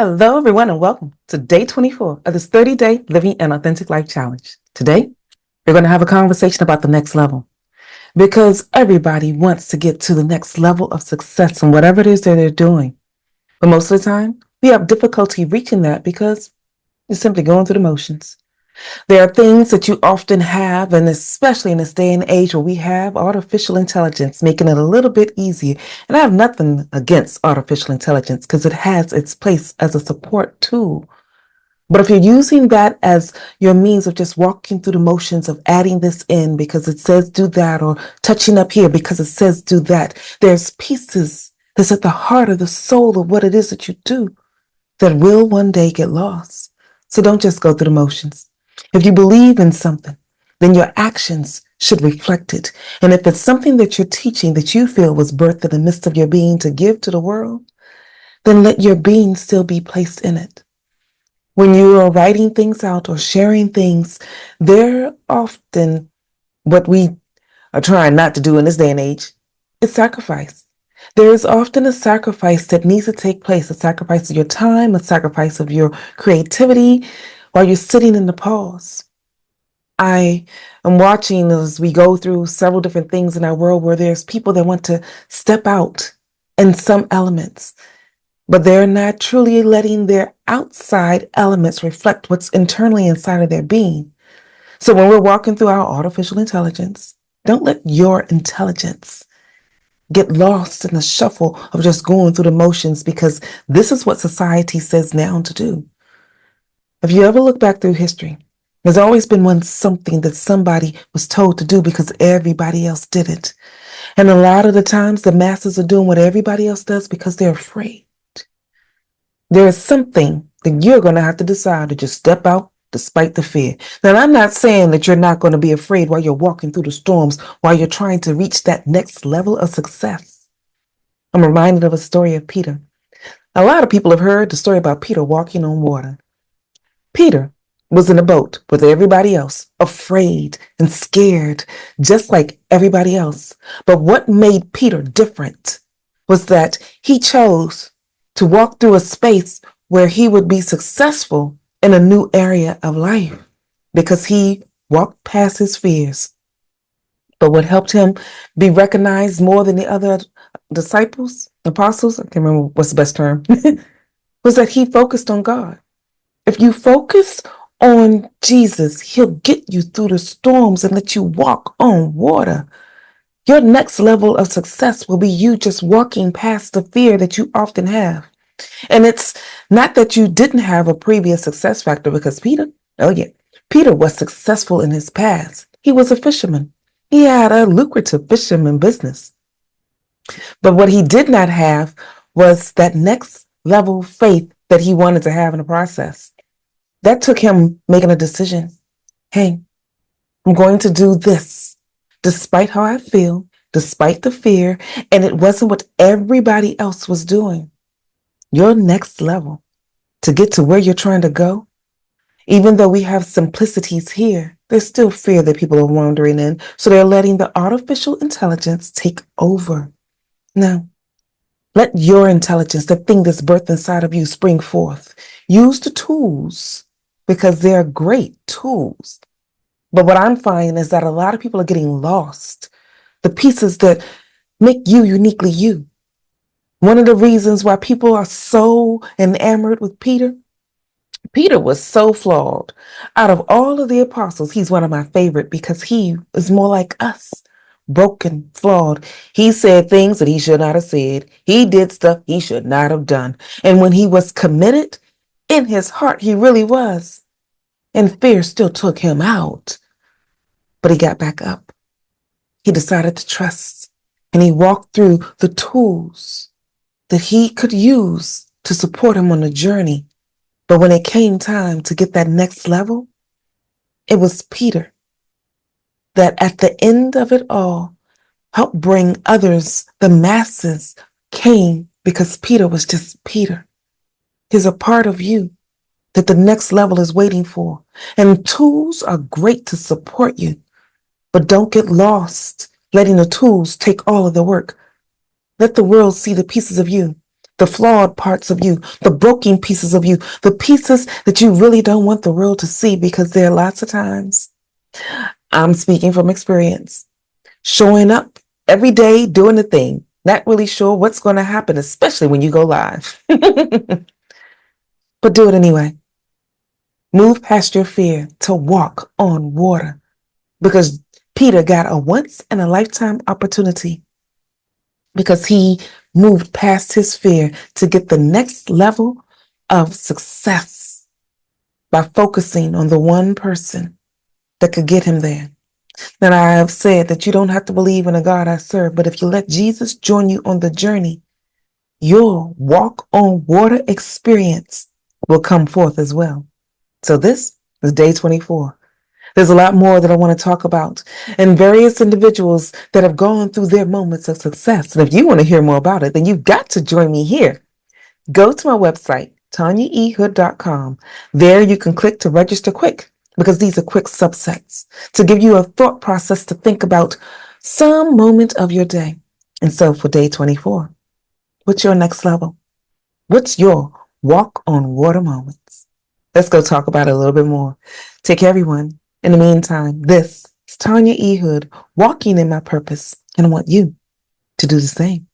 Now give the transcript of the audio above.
Hello, everyone, and welcome to day 24 of this 30-day Living an Authentic Life Challenge. Today, we're going to have a conversation about the next level because everybody wants to get to the next level of success in whatever it is that they're doing. But most of the time, we have difficulty reaching that because you're simply going through the motions. There are things that you often have, and especially in this day and age where we have artificial intelligence, making it a little bit easier. And I have nothing against artificial intelligence because it has its place as a support tool. But if you're using that as your means of just walking through the motions of adding this in because it says do that, or touching up here because it says do that, there's pieces that's at the heart of the soul of what it is that you do that will one day get lost. So don't just go through the motions. If you believe in something, then your actions should reflect it. And if it's something that you're teaching that you feel was birthed in the midst of your being to give to the world, then let your being still be placed in it. When you are writing things out or sharing things, they're often what we are trying not to do in this day and age is sacrifice. There is often a sacrifice that needs to take place, a sacrifice of your time, a sacrifice of your creativity while you're sitting in the pause. I am watching as we go through several different things in our world where there's people that want to step out in some elements, but they're not truly letting their outside elements reflect what's internally inside of their being. So when we're walking through our artificial intelligence, don't let your intelligence get lost in the shuffle of just going through the motions because this is what society says now to do. If you ever look back through history, there's always been something that somebody was told to do because everybody else did it. And a lot of the times the masses are doing what everybody else does because they're afraid. There is something that you're going to have to decide to just step out despite the fear. Now, I'm not saying that you're not going to be afraid while you're walking through the storms, while you're trying to reach that next level of success. I'm reminded of a story of Peter. A lot of people have heard the story about Peter walking on water. Peter was in a boat with everybody else, afraid and scared, just like everybody else. But what made Peter different was that he chose to walk through a space where he would be successful in a new area of life because he walked past his fears. But what helped him be recognized more than the other apostles, I can't remember what's the best term, was that he focused on God. If you focus on Jesus, he'll get you through the storms and let you walk on water. Your next level of success will be you just walking past the fear that you often have. And it's not that you didn't have a previous success factor because Peter was successful in his past. He was a fisherman. He had a lucrative fisherman business. But what he did not have was that next level faith that he wanted to have in the process. That took him making a decision. Hey, I'm going to do this despite how I feel, despite the fear, and it wasn't what everybody else was doing. Your next level to get to where you're trying to go, even though we have simplicities here, there's still fear that people are wandering in. So they're letting the artificial intelligence take over. Now, let your intelligence, the thing that's birthed inside of you, spring forth. Use the tools because they're great tools. But what I'm finding is that a lot of people are getting lost. The pieces that make you uniquely you. One of the reasons why people are so enamored with Peter was so flawed. Out of all of the apostles, he's one of my favorite because he is more like us. Broken, flawed. He said things that he should not have said. He did stuff he should not have done. And when he was committed, in his heart, he really was. And fear still took him out. But he got back up. He decided to trust. And he walked through the tools that he could use to support him on the journey. But when it came time to get that next level, it was Peter that at the end of it all helped bring others. The masses came because Peter was just Peter. He's a part of you that the next level is waiting for. And tools are great to support you, but don't get lost letting the tools take all of the work. Let the world see the pieces of you the flawed parts of you, the broken pieces of you, the pieces that you really don't want the world to see, because there are lots of times, I'm speaking from experience, showing up every day doing the thing, not really sure what's going to happen, especially when you go live. But do it anyway. Move past your fear to walk on water, because Peter got a once in a lifetime opportunity, because he moved past his fear to get the next level of success by focusing on the one person that could get him there. And I have said that you don't have to believe in a God I serve, but if you let Jesus join you on the journey, your walk on water experience will come forth as well. So this is day 24. There's a lot more that I want to talk about, and various individuals that have gone through their moments of success. And if you want to hear more about it, then you've got to join me here. Go to my website, tanyaehood.com. There you can click to register quick, because these are quick subsets to give you a thought process to think about some moment of your day. And so for day 24, what's your next level? What's your walk on water moments? Let's go talk about it a little bit more. Take care, everyone. In the meantime, this is Tanya E. Hood, walking in my purpose, and I want you to do the same.